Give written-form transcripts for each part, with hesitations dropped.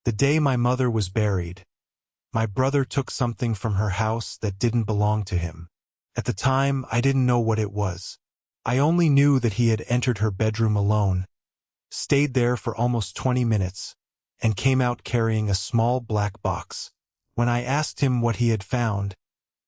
The day my mother was buried, my brother took something from her house that didn't belong to him. At the time, I didn't know what it was. I only knew that he had entered her bedroom alone, stayed there for almost 20 minutes, and came out carrying a small black box. When I asked him what he had found,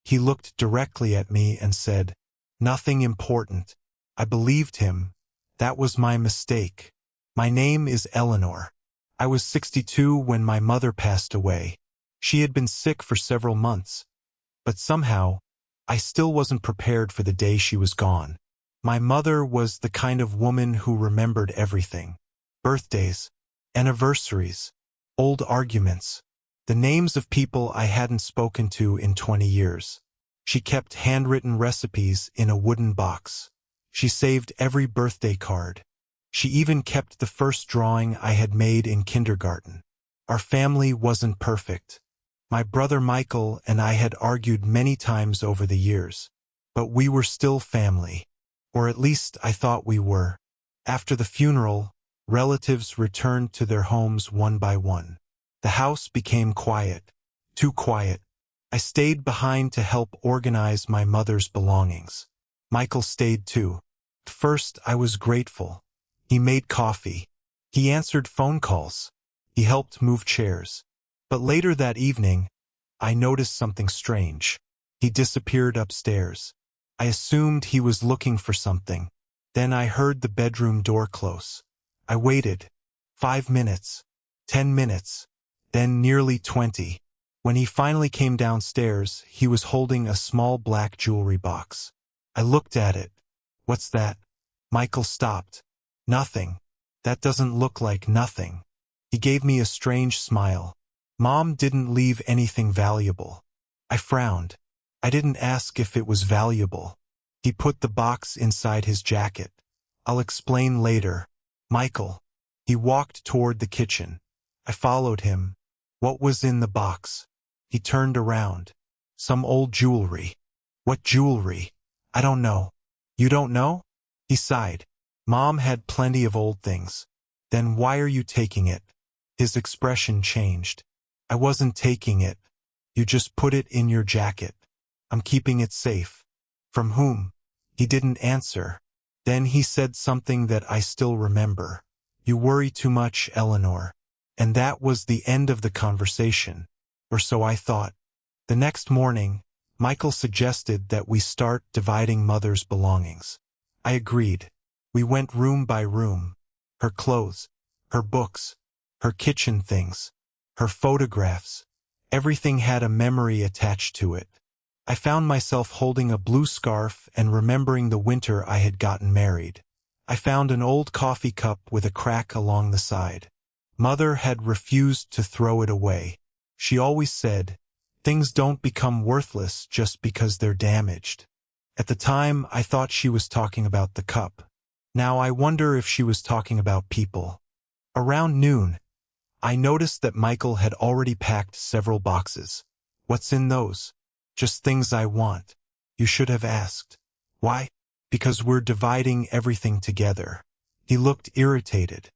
he looked directly at me and said, "Nothing important." I believed him. That was my mistake. My name is Eleanor. I was 62 when my mother passed away. She had been sick for several months, but somehow, I still wasn't prepared for the day she was gone. My mother was the kind of woman who remembered everything. Birthdays, anniversaries, old arguments, the names of people I hadn't spoken to in 20 years. She kept handwritten recipes in a wooden box. She saved every birthday card. She even kept the first drawing I had made in kindergarten. Our family wasn't perfect. My brother Michael and I had argued many times over the years, but we were still family. Or at least I thought we were. After the funeral, relatives returned to their homes one by one. The house became quiet, too quiet. I stayed behind to help organize my mother's belongings. Michael stayed too. At first, I was grateful. He made coffee. He answered phone calls. He helped move chairs. But later that evening, I noticed something strange. He disappeared upstairs. I assumed he was looking for something. Then I heard the bedroom door close. I waited. 5 minutes. 10 minutes. Then nearly 20. When he finally came downstairs, he was holding a small black jewelry box. I looked at it. "What's that?" Michael stopped. "Nothing. That doesn't look like nothing." He gave me a strange smile. "Mom didn't leave anything valuable." I frowned. I didn't ask if it was valuable. He put the box inside his jacket. "I'll explain later." "Michael." He walked toward the kitchen. I followed him. "What was in the box?" He turned around. "Some old jewelry." "What jewelry?" "I don't know." "You don't know?" He sighed. "Mom had plenty of old things." "Then why are you taking it?" His expression changed. "I wasn't taking it. You just put it in your jacket. I'm keeping it safe." "From whom?" He didn't answer. Then he said something that I still remember. "You worry too much, Eleanor." And that was the end of the conversation. Or so I thought. The next morning, Michael suggested that we start dividing Mother's belongings. I agreed. We went room by room. Her clothes, her books, her kitchen things, her photographs. Everything had a memory attached to it. I found myself holding a blue scarf and remembering the winter I had gotten married. I found an old coffee cup with a crack along the side. Mother had refused to throw it away. She always said, "Things don't become worthless just because they're damaged." At the time, I thought she was talking about the cup. Now I wonder if she was talking about people. Around noon, I noticed that Michael had already packed several boxes. "What's in those?" "Just things I want." "You should have asked." "Why?" "Because we're dividing everything together." He looked irritated.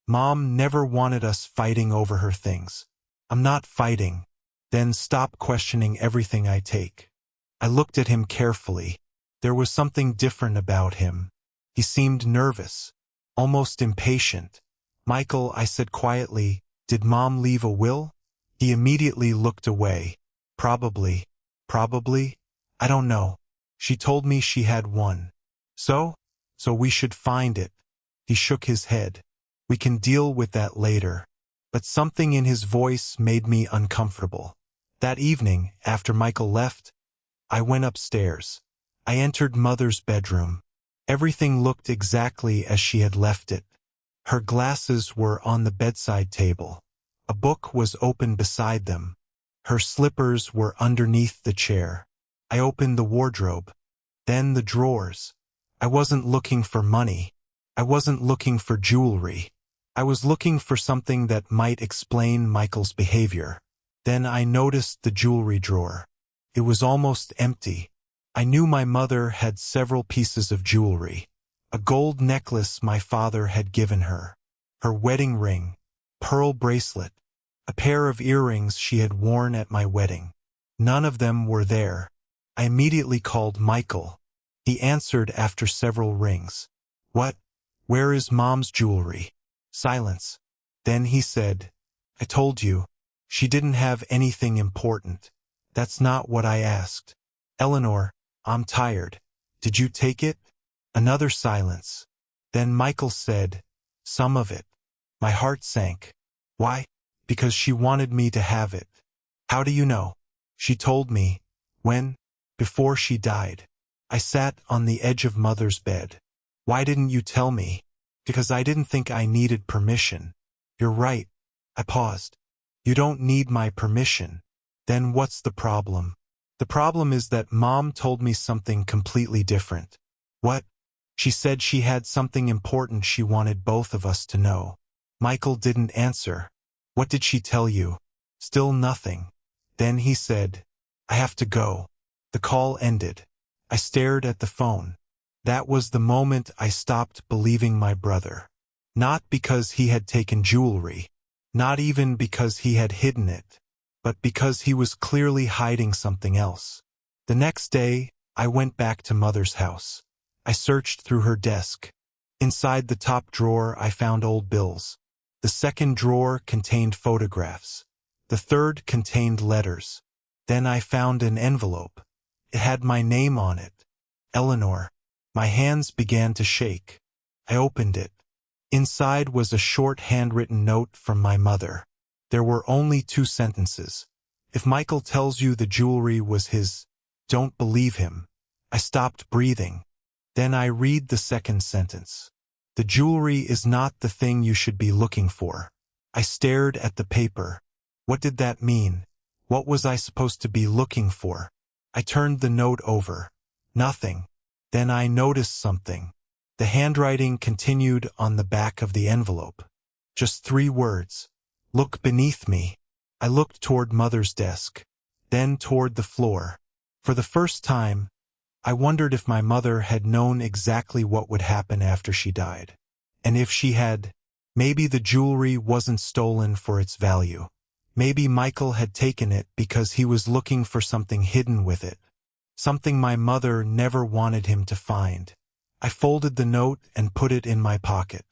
"Mom never wanted us fighting over her things." "I'm not fighting." "Then stop questioning everything I take." I looked at him carefully. There was something different about him. He seemed nervous, almost impatient. "Michael," I said quietly, "did Mom leave a will?" He immediately looked away. Probably. I don't know. She told me she had one." So we should find it." He shook his head. "We can deal with that later." But something in his voice made me uncomfortable. That evening, after Michael left, I went upstairs. I entered Mother's bedroom. Everything looked exactly as she had left it. Her glasses were on the bedside table. A book was open beside them. Her slippers were underneath the chair. I opened the wardrobe. Then the drawers. I wasn't looking for money. I wasn't looking for jewelry. I was looking for something that might explain Michael's behavior. Then I noticed the jewelry drawer. It was almost empty. I knew my mother had several pieces of jewelry. A gold necklace my father had given her. Her wedding ring. Pearl bracelet. a pair of earrings she had worn at my wedding. None of them were there. I immediately called Michael. He answered after several rings. "What? Where is Mom's jewelry?" Silence. Then he said, "I told you. She didn't have anything important." "That's not what I asked." "Eleanor, I'm tired. Did you take it?" Another silence. Then Michael said, "Some of it." My heart sank. "Why?" "Because she wanted me to have it." "How do you know?" "She told me." "When?" "Before she died." I sat on the edge of Mother's bed. "Why didn't you tell me?" "Because I didn't think I needed permission." "You're right." I paused. "You don't need my permission." "Then what's the problem?" "The problem is that Mom told me something completely different." "What?" "She said she had something important she wanted both of us to know." Michael didn't answer. "What did she tell you?" Still nothing. Then he said, "I have to go." The call ended. I stared at the phone. That was the moment I stopped believing my brother. Not because he had taken jewelry. Not even because he had hidden it. But because he was clearly hiding something else. The next day, I went back to Mother's house. I searched through her desk. Inside the top drawer, I found old bills. The second drawer contained photographs. The third contained letters. Then I found an envelope. It had my name on it. Eleanor. My hands began to shake. I opened it. Inside was a short handwritten note from my mother. There were only 2 sentences. "If Michael tells you the jewelry was his, don't believe him." I stopped breathing. Then I read the second sentence. "The jewelry is not the thing you should be looking for." I stared at the paper. What did that mean? What was I supposed to be looking for? I turned the note over. Nothing. Then I noticed something. The handwriting continued on the back of the envelope. Just 3 words. "Look beneath me." I looked toward Mother's desk, then toward the floor. For the first time, I wondered if my mother had known exactly what would happen after she died. And if she had, maybe the jewelry wasn't stolen for its value. Maybe Michael had taken it because he was looking for something hidden with it. Something my mother never wanted him to find. I folded the note and put it in my pocket.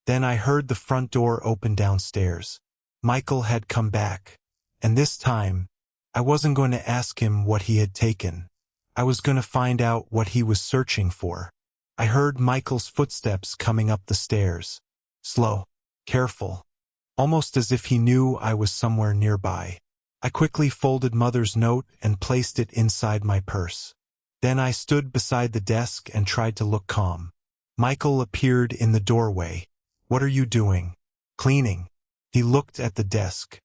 Then I heard the front door open downstairs. Michael had come back. And this time, I wasn't going to ask him what he had taken. I was going to find out what he was searching for. I heard Michael's footsteps coming up the stairs. Slow, careful, almost as if he knew I was somewhere nearby. I quickly folded Mother's note and placed it inside my purse. Then I stood beside the desk and tried to look calm. Michael appeared in the doorway. "What are you doing?" "Cleaning." He looked at the desk,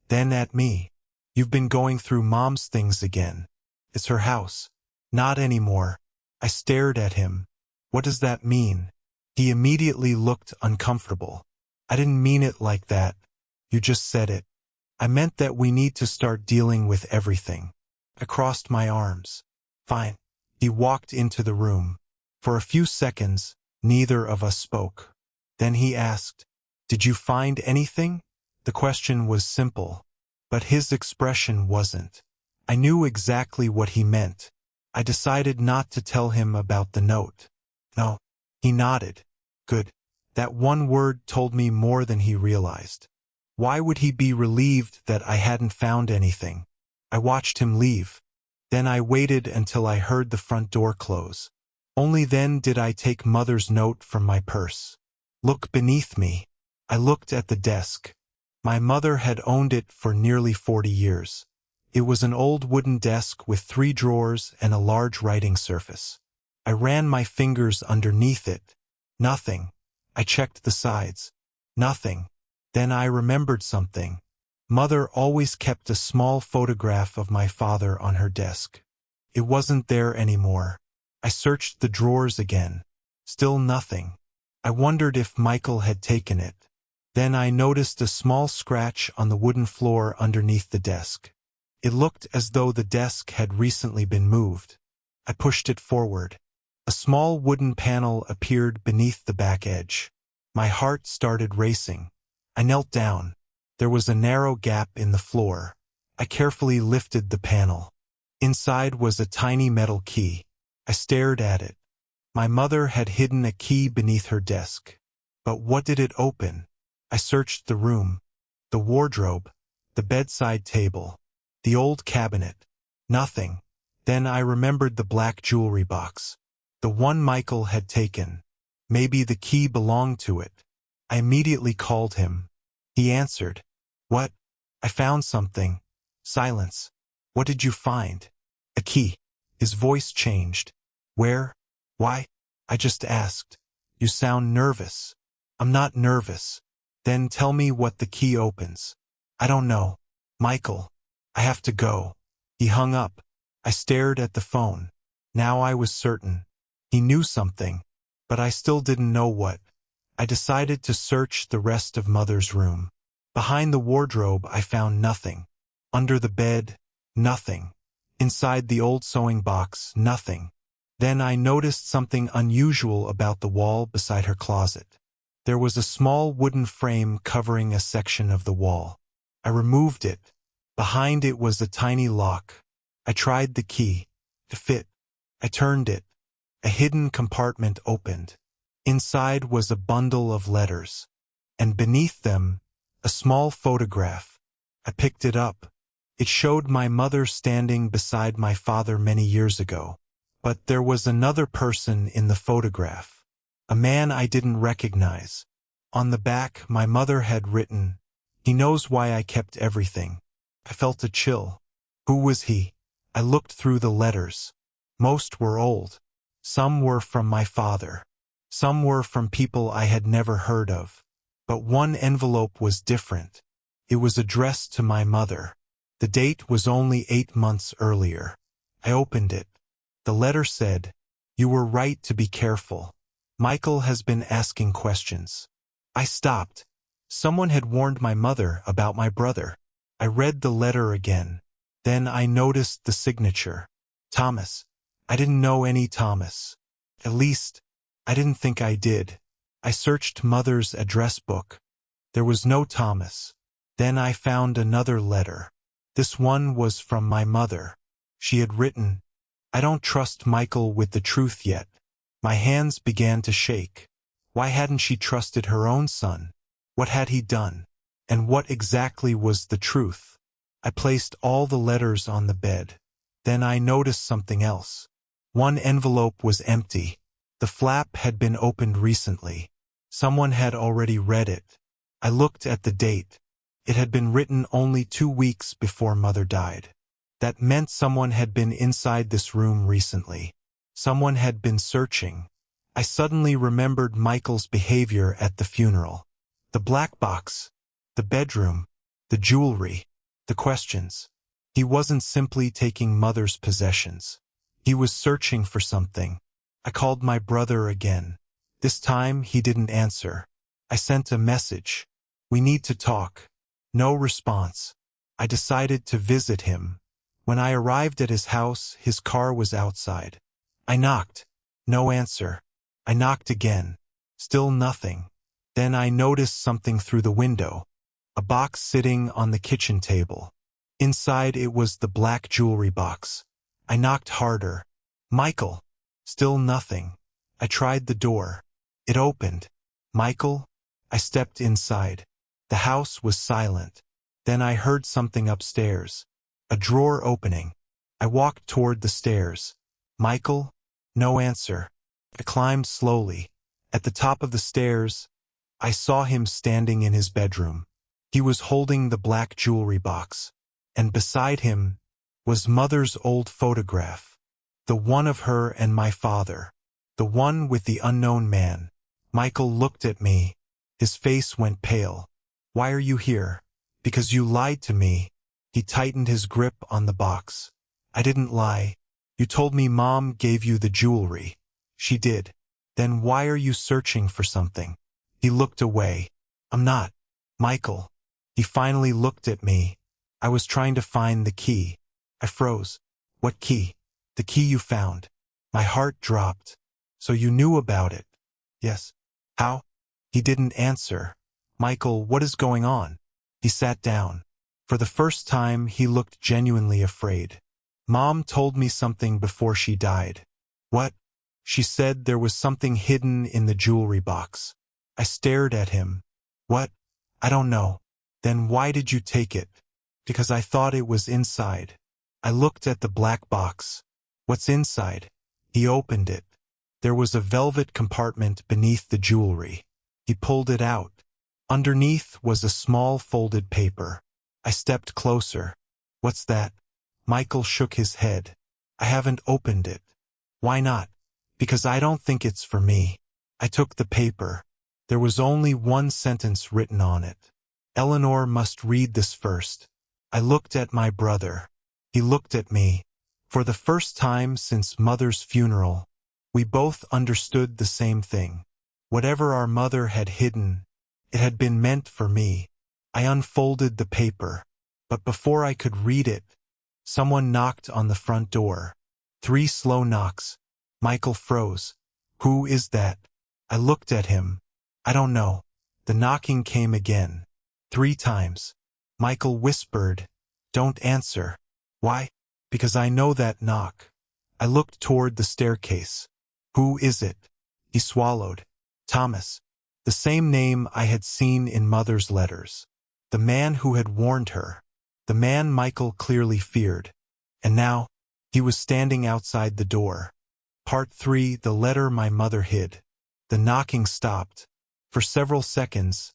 then at me. "You've been going through Mom's things again." "It's her house." "Not anymore." I stared at him. "What does that mean?" He immediately looked uncomfortable. "I didn't mean it like that. You just said it." "I meant that we need to start dealing with everything." I crossed my arms. "Fine." He walked into the room. For a few seconds, neither of us spoke. Then he asked, "Did you find anything?" The question was simple, but his expression wasn't. I knew exactly what he meant. I decided not to tell him about the note. "No." He nodded. "Good." That one word told me more than he realized. Why would he be relieved that I hadn't found anything? I watched him leave. Then I waited until I heard the front door close. Only then did I take Mother's note from my purse. "Look beneath me." I looked at the desk. My mother had owned it for nearly 40 years. It was an old wooden desk with 3 drawers and a large writing surface. I ran my fingers underneath it. Nothing. I checked the sides. Nothing. Then I remembered something. Mother always kept a small photograph of my father on her desk. It wasn't there anymore. I searched the drawers again. Still nothing. I wondered if Michael had taken it. Then I noticed a small scratch on the wooden floor underneath the desk. It looked as though the desk had recently been moved. I pushed it forward. A small wooden panel appeared beneath the back edge. My heart started racing. I knelt down. There was a narrow gap in the floor. I carefully lifted the panel. Inside was a tiny metal key. I stared at it. My mother had hidden a key beneath her desk. But what did it open? I searched the room. The wardrobe, the bedside table, the old cabinet. Nothing. Then I remembered the black jewelry box. The one Michael had taken. Maybe the key belonged to it. I immediately called him. He answered. What? I found something. Silence. What did you find? A key. His voice changed. Where? Why? I just asked. You sound nervous. I'm not nervous. Then tell me what the key opens. I don't know. Michael. I have to go. He hung up. I stared at the phone. Now I was certain. He knew something. But I still didn't know what. I decided to search the rest of Mother's room. Behind the wardrobe I found nothing. Under the bed, nothing. Inside the old sewing box, nothing. Then I noticed something unusual about the wall beside her closet. There was a small wooden frame covering a section of the wall. I removed it. Behind it was a tiny lock. I tried the key. It fit. I turned it. A hidden compartment opened. Inside was a bundle of letters. And beneath them, a small photograph. I picked it up. It showed my mother standing beside my father many years ago. But there was another person in the photograph. A man I didn't recognize. On the back, my mother had written, "He knows why I kept everything." I felt a chill. Who was he? I looked through the letters. Most were old. Some were from my father. Some were from people I had never heard of. But one envelope was different. It was addressed to my mother. The date was only 8 months earlier. I opened it. The letter said, "You were right to be careful. Michael has been asking questions." I stopped. Someone had warned my mother about my brother. I read the letter again. Then I noticed the signature. Thomas. I didn't know any Thomas. At least, I didn't think I did. I searched Mother's address book. There was no Thomas. Then I found another letter. This one was from my mother. She had written, "I don't trust Michael with the truth yet." My hands began to shake. Why hadn't she trusted her own son? What had he done? And what exactly was the truth? I placed all the letters on the bed. Then I noticed something else. One envelope was empty. The flap had been opened recently. Someone had already read it. I looked at the date. It had been written only 2 weeks before Mother died. That meant someone had been inside this room recently. Someone had been searching. I suddenly remembered Michael's behavior at the funeral. The black box, the bedroom, the jewelry, the questions. He wasn't simply taking Mother's possessions. He was searching for something. I called my brother again. This time he didn't answer. I sent a message. "We need to talk." No response. I decided to visit him. When I arrived at his house, his car was outside. I knocked. No answer. I knocked again. Still nothing. Then I noticed something through the window. A box sitting on the kitchen table. Inside it was the black jewelry box. I knocked harder. "Michael." Still nothing. I tried the door. It opened. "Michael?" I stepped inside. The house was silent. Then I heard something upstairs. A drawer opening. I walked toward the stairs. "Michael?" No answer. I climbed slowly. At the top of the stairs, I saw him standing in his bedroom. He was holding the black jewelry box. And beside him was Mother's old photograph. The one of her and my father. The one with the unknown man. Michael looked at me. His face went pale. "Why are you here?" "Because you lied to me." He tightened his grip on the box. "I didn't lie. You told me Mom gave you the jewelry." "She did." "Then why are you searching for something?" He looked away. "I'm not." "Michael." He finally looked at me. I was trying to find the key. I froze. "What key?" "The key you found." My heart dropped. "So you knew about it?" "Yes." "How?" He didn't answer. "Michael, what is going on?" He sat down. For the first time, he looked genuinely afraid. Mom told me something before she died. What? She said there was something hidden in the jewelry box. I stared at him. What? I don't know. Then why did you take it? Because I thought it was inside. I looked at the black box. What's inside? He opened it. There was a velvet compartment beneath the jewelry. He pulled it out. Underneath was a small folded paper. I stepped closer. What's that? Michael shook his head. I haven't opened it. Why not? Because I don't think it's for me. I took the paper. There was only one sentence written on it. Eleanor must read this first. I looked at my brother. He looked at me. For the first time since Mother's funeral, we both understood the same thing. Whatever our mother had hidden, it had been meant for me. I unfolded the paper, but before I could read it, someone knocked on the front door. 3 slow knocks. Michael froze. Who is that? I looked at him. I don't know. The knocking came again. 3 times. Michael whispered, "Don't answer." Why? Because I know that knock. I looked toward the staircase. Who is it? He swallowed. Thomas. The same name I had seen in Mother's letters. The man who had warned her. The man Michael clearly feared. And now, he was standing outside the door. Part 3. The letter my mother hid. The knocking stopped. For several seconds,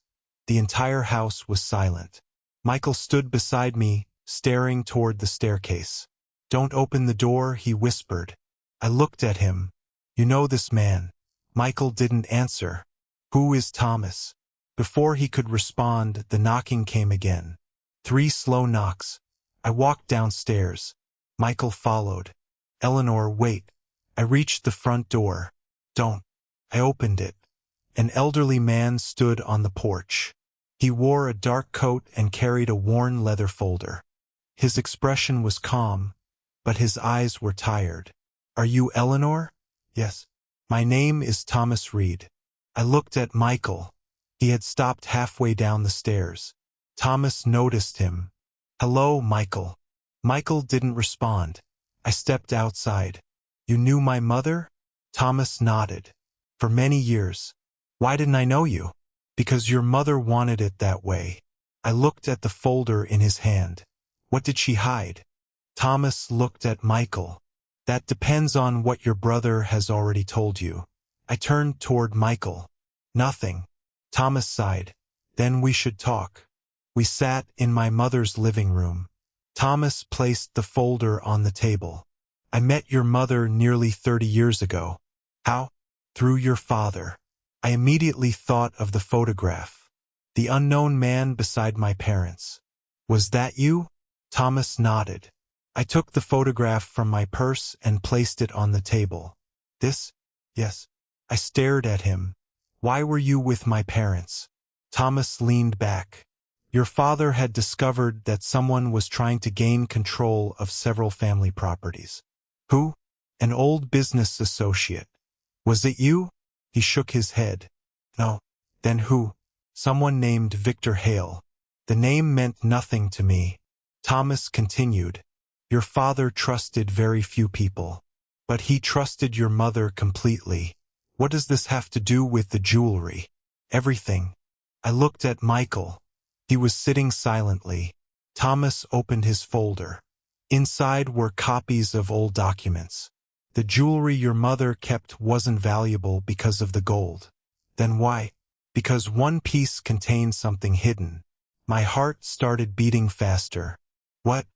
the entire house was silent. Michael stood beside me, staring toward the staircase. "Don't open the door," he whispered. I looked at him. "You know this man." Michael didn't answer. "Who is Thomas?" Before he could respond, the knocking came again. 3 slow knocks. I walked downstairs. Michael followed. "Eleanor, wait." I reached the front door. "Don't." I opened it. An elderly man stood on the porch. He wore a dark coat and carried a worn leather folder. His expression was calm, but his eyes were tired. "Are you Eleanor?" "Yes." "My name is Thomas Reed." I looked at Michael. He had stopped halfway down the stairs. Thomas noticed him. "Hello, Michael." Michael didn't respond. I stepped outside. "You knew my mother?" Thomas nodded. "For many years." "Why didn't I know you?" "Because your mother wanted it that way." I looked at the folder in his hand. "What did she hide?" Thomas looked at Michael. "That depends on what your brother has already told you." I turned toward Michael. "Nothing." Thomas sighed. "Then we should talk." We sat in my mother's living room. Thomas placed the folder on the table. "I met your mother nearly 30 years ago." "How?" "Through your father." I immediately thought of the photograph. The unknown man beside my parents. "Was that you?" Thomas nodded. I took the photograph from my purse and placed it on the table. "This?" "Yes." I stared at him. "Why were you with my parents?" Thomas leaned back. "Your father had discovered that someone was trying to gain control of several family properties." "Who?" "An old business associate." "Was it you?" He shook his head. "No." "Then who?" "Someone named Victor Hale." The name meant nothing to me. Thomas continued. "Your father trusted very few people. But he trusted your mother completely." "What does this have to do with the jewelry?" "Everything." I looked at Michael. He was sitting silently. Thomas opened his folder. Inside were copies of old documents. "The jewelry your mother kept wasn't valuable because of the gold." "Then why?" "Because one piece contained something hidden." My heart started beating faster. "What?"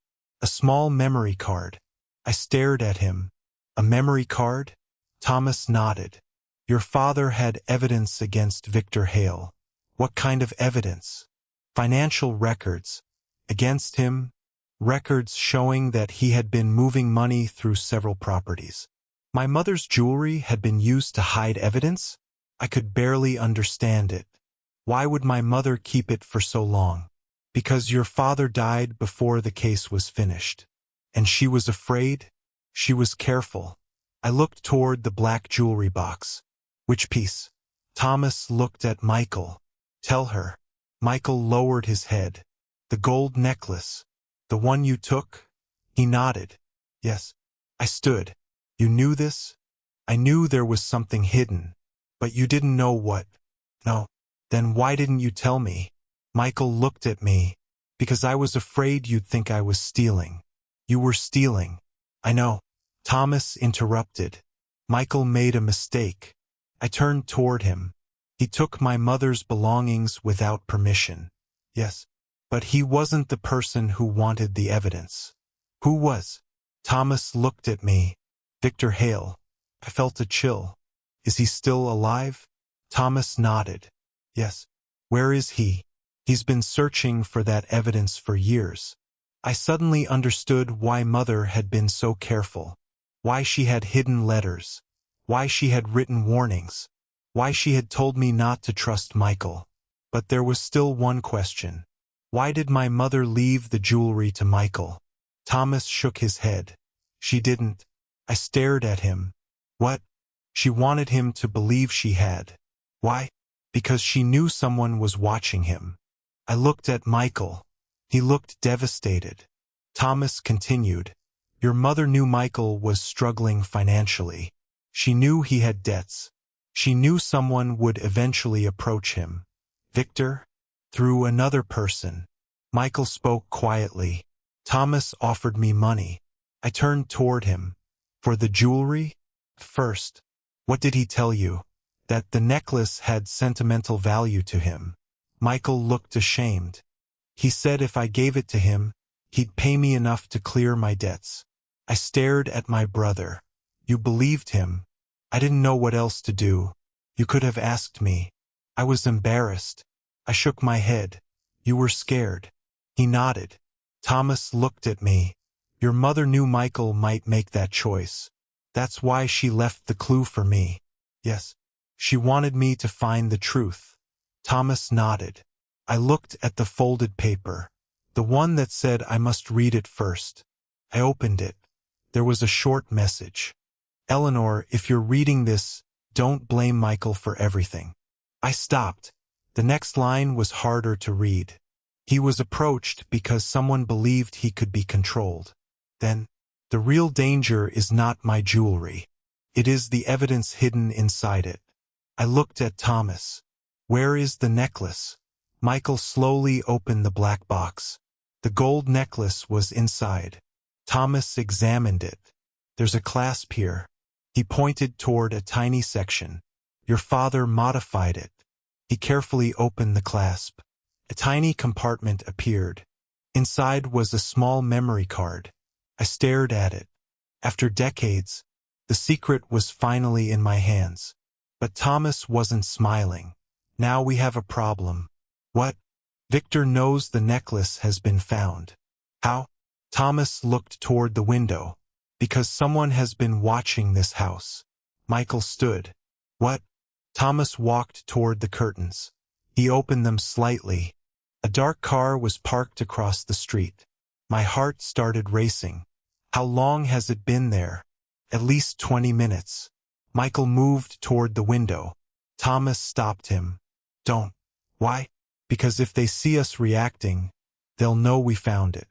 "A small memory card." I stared at him. "A memory card?" Thomas nodded. "Your father had evidence against Victor Hale." "What kind of evidence?" "Financial records. Against him, records showing that he had been moving money through several properties." My mother's jewelry had been used to hide evidence? I could barely understand it. Why would my mother keep it for so long? "Because your father died before the case was finished." "And she was afraid?" "She was careful." I looked toward the black jewelry box. "Which piece?" Thomas looked at Michael. "Tell her." Michael lowered his head. The gold necklace. The one you took? He nodded. Yes. I stood. You knew this? I knew there was something hidden. But you didn't know what. No. Then why didn't you tell me? Michael looked at me. Because I was afraid you'd think I was stealing. You were stealing. I know. Thomas interrupted. Michael made a mistake. I turned toward him. He took my mother's belongings without permission. Yes. But he wasn't the person who wanted the evidence. Who was? Thomas looked at me. Victor Hale. I felt a chill. Is he still alive? Thomas nodded. Yes. Where is he? He's been searching for that evidence for years. I suddenly understood why Mother had been so careful. Why she had hidden letters. Why she had written warnings. Why she had told me not to trust Michael. But there was still one question. Why did my mother leave the jewelry to Michael? Thomas shook his head. She didn't. I stared at him. What? She wanted him to believe she had. Why? Because she knew someone was watching him. I looked at Michael. He looked devastated. Thomas continued. Your mother knew Michael was struggling financially. She knew he had debts. She knew someone would eventually approach him. Victor? Through another person. Michael spoke quietly. Thomas offered me money. I turned toward him. For the jewelry? First. What did he tell you? That the necklace had sentimental value to him. Michael looked ashamed. He said if I gave it to him, he'd pay me enough to clear my debts. I stared at my brother. You believed him. I didn't know what else to do. You could have asked me. I was embarrassed. I shook my head. You were scared. He nodded. Thomas looked at me. Your mother knew Michael might make that choice. That's why she left the clue for me. Yes. She wanted me to find the truth. Thomas nodded. I looked at the folded paper. The one that said I must read it first. I opened it. There was a short message. Eleanor, if you're reading this, don't blame Michael for everything. I stopped. The next line was harder to read. He was approached because someone believed he could be controlled. Then, the real danger is not my jewelry. It is the evidence hidden inside it. I looked at Thomas. Where is the necklace? Michael slowly opened the black box. The gold necklace was inside. Thomas examined it. There's a clasp here. He pointed toward a tiny section. Your father modified it. He carefully opened the clasp. A tiny compartment appeared. Inside was a small memory card. I stared at it. After decades, the secret was finally in my hands. But Thomas wasn't smiling. Now we have a problem. What? Victor knows the necklace has been found. How? Thomas looked toward the window. Because someone has been watching this house. Michael stood. What? Thomas walked toward the curtains. He opened them slightly. A dark car was parked across the street. My heart started racing. How long has it been there? At least 20 minutes. Michael moved toward the window. Thomas stopped him. Don't. Why? Because if they see us reacting, they'll know we found it.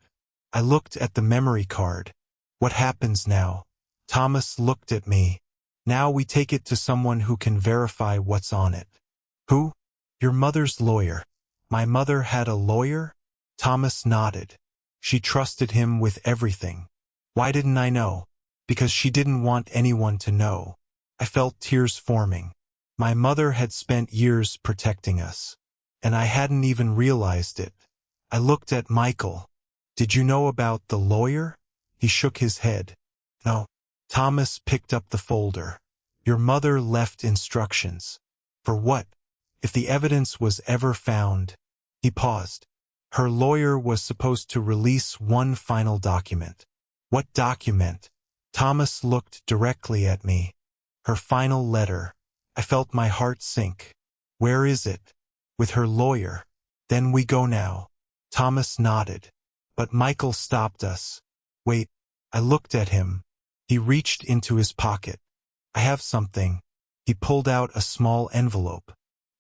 I looked at the memory card. What happens now? Thomas looked at me. Now we take it to someone who can verify what's on it. Who? Your mother's lawyer. My mother had a lawyer? Thomas nodded. She trusted him with everything. Why didn't I know? Because she didn't want anyone to know. I felt tears forming. My mother had spent years protecting us. And I hadn't even realized it. I looked at Michael. Did you know about the lawyer? He shook his head. No. Thomas picked up the folder. Your mother left instructions. For what? If the evidence was ever found. He paused. Her lawyer was supposed to release one final document. What document? Thomas looked directly at me. Her final letter. I felt my heart sink. Where is it? With her lawyer. Then we go now. Thomas nodded. But Michael stopped us. Wait. I looked at him. He reached into his pocket. I have something. He pulled out a small envelope.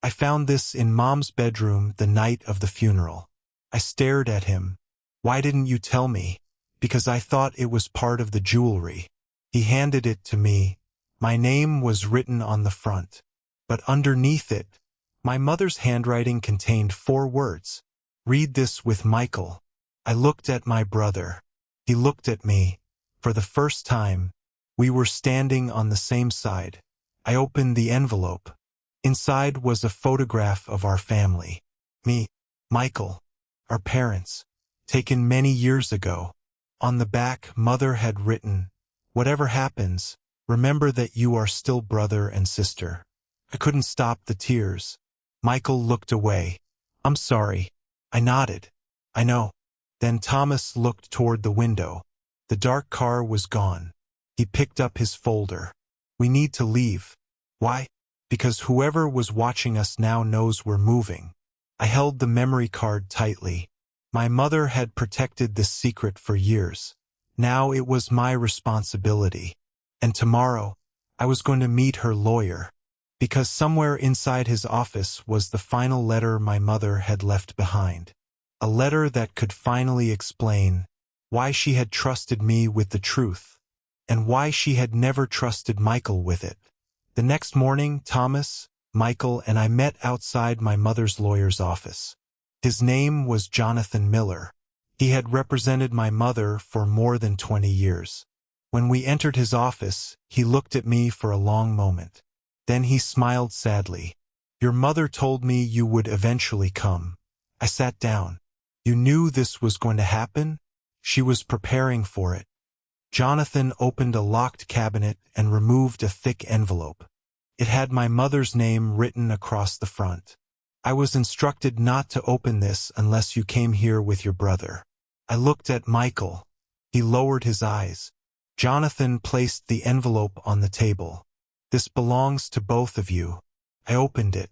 I found this in Mom's bedroom the night of the funeral. I stared at him. Why didn't you tell me? Because I thought it was part of the jewelry. He handed it to me. My name was written on the front. But underneath it, my mother's handwriting contained 4 words. Read this with Michael. I looked at my brother. He looked at me. For the first time, we were standing on the same side. I opened the envelope. Inside was a photograph of our family. Me, Michael, our parents, taken many years ago. On the back, Mother had written, "Whatever happens, remember that you are still brother and sister." I couldn't stop the tears. Michael looked away. "I'm sorry." I nodded. "I know." Then Thomas looked toward the window. The dark car was gone. He picked up his folder. "We need to leave." "Why?" "Because whoever was watching us now knows we're moving." I held the memory card tightly. My mother had protected this secret for years. Now it was my responsibility. And tomorrow, I was going to meet her lawyer. Because somewhere inside his office was the final letter my mother had left behind. A letter that could finally explain why she had trusted me with the truth, and why she had never trusted Michael with it. The next morning, Thomas, Michael, and I met outside my mother's lawyer's office. His name was Jonathan Miller. He had represented my mother for more than 20 years. When we entered his office, he looked at me for a long moment. Then he smiled sadly. "Your mother told me you would eventually come." I sat down. "You knew this was going to happen?" "She was preparing for it." Jonathan opened a locked cabinet and removed a thick envelope. It had my mother's name written across the front. "I was instructed not to open this unless you came here with your brother." I looked at Michael. He lowered his eyes. Jonathan placed the envelope on the table. "This belongs to both of you." I opened it.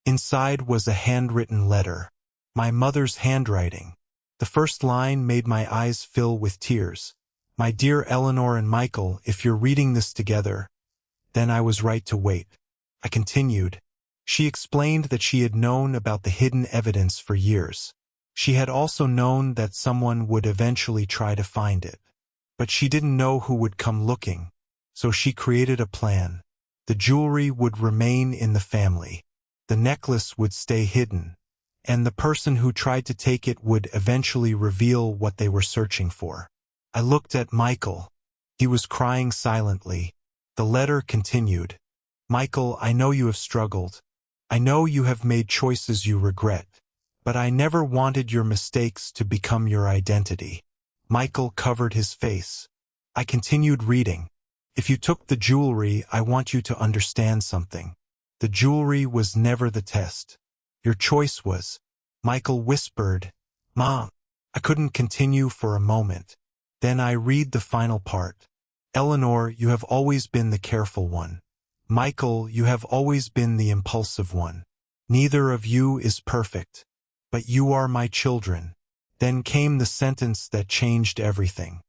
Inside was a handwritten letter. My mother's handwriting. The first line made my eyes fill with tears. "My dear Eleanor and Michael, if you're reading this together." Then I was right to wait. I continued. She explained that she had known about the hidden evidence for years. She had also known that someone would eventually try to find it. But she didn't know who would come looking. So she created a plan. The jewelry would remain in the family. The necklace would stay hidden. And the person who tried to take it would eventually reveal what they were searching for. I looked at Michael. He was crying silently. The letter continued. "Michael, I know you have struggled. I know you have made choices you regret. But I never wanted your mistakes to become your identity." Michael covered his face. I continued reading. "If you took the jewelry, I want you to understand something. The jewelry was never the test. Your choice was." Michael whispered, "Mom." I couldn't continue for a moment. Then I read the final part. "Eleanor, you have always been the careful one. Michael, you have always been the impulsive one. Neither of you is perfect. But you are my children." Then came the sentence that changed everything.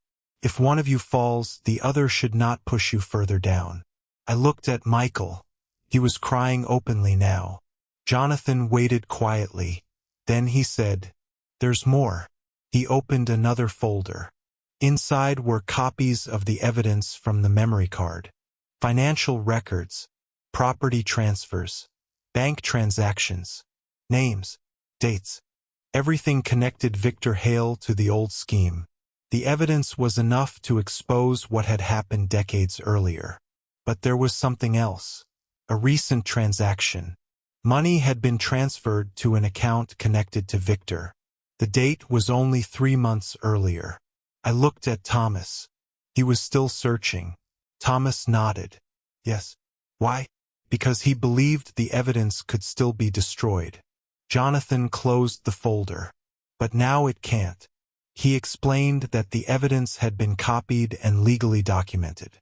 "If one of you falls, the other should not push you further down." I looked at Michael. He was crying openly now. Jonathan waited quietly. Then he said, "There's more." He opened another folder. Inside were copies of the evidence from the memory card. Financial records, property transfers, bank transactions, names, dates. Everything connected Victor Hale to the old scheme. The evidence was enough to expose what had happened decades earlier. But there was something else. A recent transaction. Money had been transferred to an account connected to Victor. The date was only 3 months earlier. I looked at Thomas. He was still searching. Thomas nodded. "Yes." "Why?" "Because he believed the evidence could still be destroyed." Jonathan closed the folder. "But now it can't." He explained that the evidence had been copied and legally documented.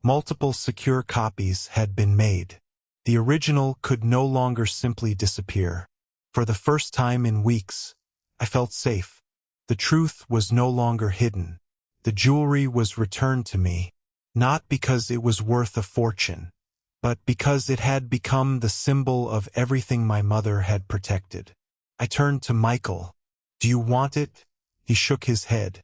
Multiple secure copies had been made. The original could no longer simply disappear. For the first time in weeks, I felt safe. The truth was no longer hidden. The jewelry was returned to me, not because it was worth a fortune, but because it had become the symbol of everything my mother had protected. I turned to Michael. Do you want it? He shook his head.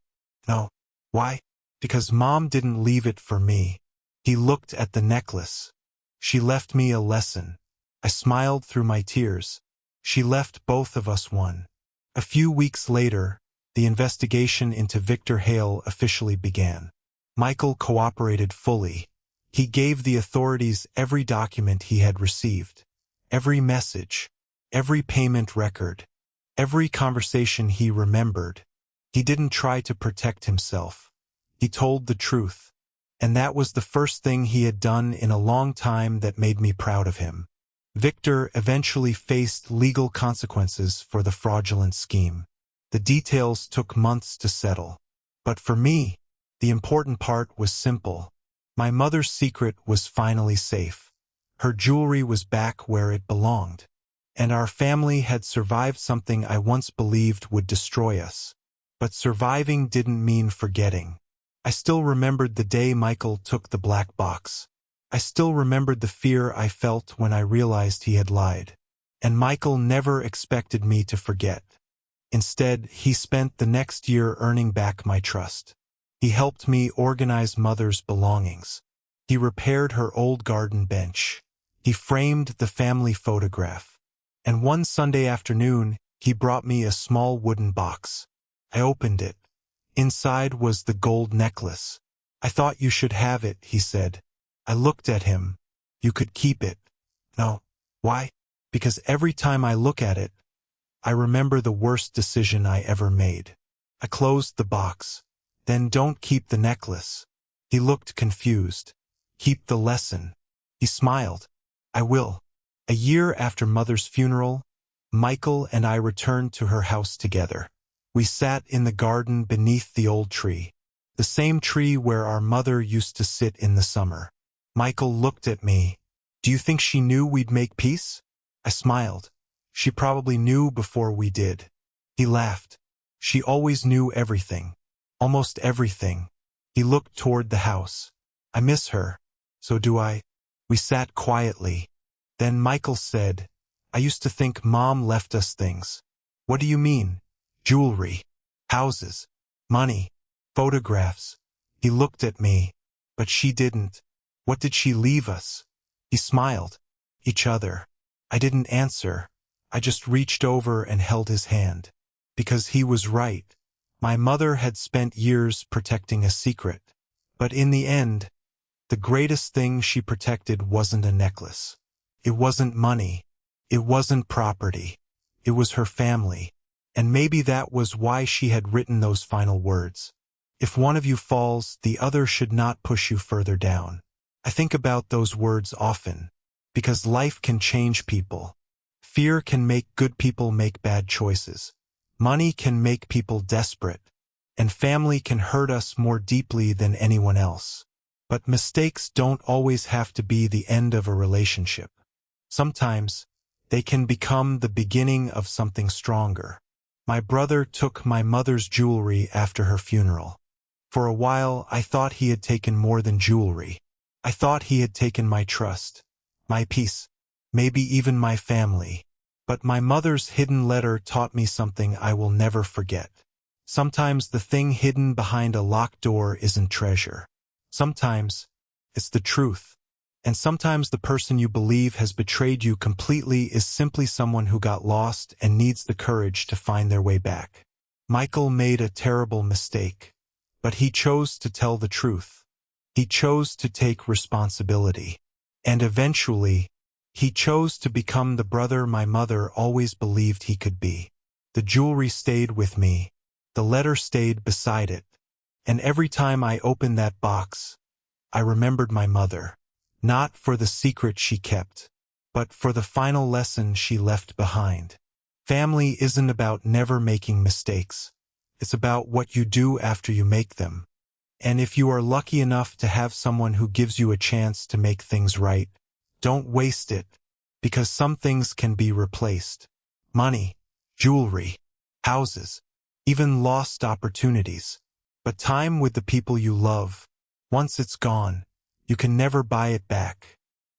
No. Why? Because Mom didn't leave it for me. He looked at the necklace. She left me a lesson. I smiled through my tears. She left both of us one. A few weeks later, the investigation into Victor Hale officially began. Michael cooperated fully. He gave the authorities every document he had received, every message, every payment record, every conversation he remembered. He didn't try to protect himself. He told the truth. And that was the first thing he had done in a long time that made me proud of him. Victor eventually faced legal consequences for the fraudulent scheme. The details took months to settle. But for me, the important part was simple. My mother's secret was finally safe. Her jewelry was back where it belonged. And our family had survived something I once believed would destroy us. But surviving didn't mean forgetting. I still remembered the day Michael took the black box. I still remembered the fear I felt when I realized he had lied. And Michael never expected me to forget. Instead, he spent the next year earning back my trust. He helped me organize Mother's belongings. He repaired her old garden bench. He framed the family photograph. And one Sunday afternoon, he brought me a small wooden box. I opened it. Inside was the gold necklace. I thought you should have it, he said. I looked at him. You could keep it. No. Why? Because every time I look at it, I remember the worst decision I ever made. I closed the box. Then don't keep the necklace. He looked confused. Keep the lesson. He smiled. I will. A year after Mother's funeral, Michael and I returned to her house together. We sat in the garden beneath the old tree, the same tree where our mother used to sit in the summer. Michael looked at me. Do you think she knew we'd make peace? I smiled. She probably knew before we did. He laughed. She always knew everything. Almost everything. He looked toward the house. I miss her. So do I. We sat quietly. Then Michael said, I used to think Mom left us things. What do you mean? Jewelry, houses, money, photographs. He looked at me, but she didn't. What did she leave us? He smiled. Each other. I didn't answer. I just reached over and held his hand. Because he was right. My mother had spent years protecting a secret. But in the end, the greatest thing she protected wasn't a necklace. It wasn't money. It wasn't property. It was her family. And maybe that was why she had written those final words. If one of you falls, the other should not push you further down. I think about those words often. Because life can change people. Fear can make good people make bad choices. Money can make people desperate. And family can hurt us more deeply than anyone else. But mistakes don't always have to be the end of a relationship. Sometimes, they can become the beginning of something stronger. My brother took my mother's jewelry after her funeral. For a while, I thought he had taken more than jewelry. I thought he had taken my trust, my peace, maybe even my family. But my mother's hidden letter taught me something I will never forget. Sometimes the thing hidden behind a locked door isn't treasure. Sometimes, it's the truth. And sometimes the person you believe has betrayed you completely is simply someone who got lost and needs the courage to find their way back. Michael made a terrible mistake, but he chose to tell the truth. He chose to take responsibility. And eventually, he chose to become the brother my mother always believed he could be. The jewelry stayed with me. The letter stayed beside it. And every time I opened that box, I remembered my mother. Not for the secret she kept, but for the final lesson she left behind. Family isn't about never making mistakes. It's about what you do after you make them. And if you are lucky enough to have someone who gives you a chance to make things right, don't waste it, because some things can be replaced. Money, jewelry, houses, even lost opportunities. But time with the people you love, once it's gone, you can never buy it back.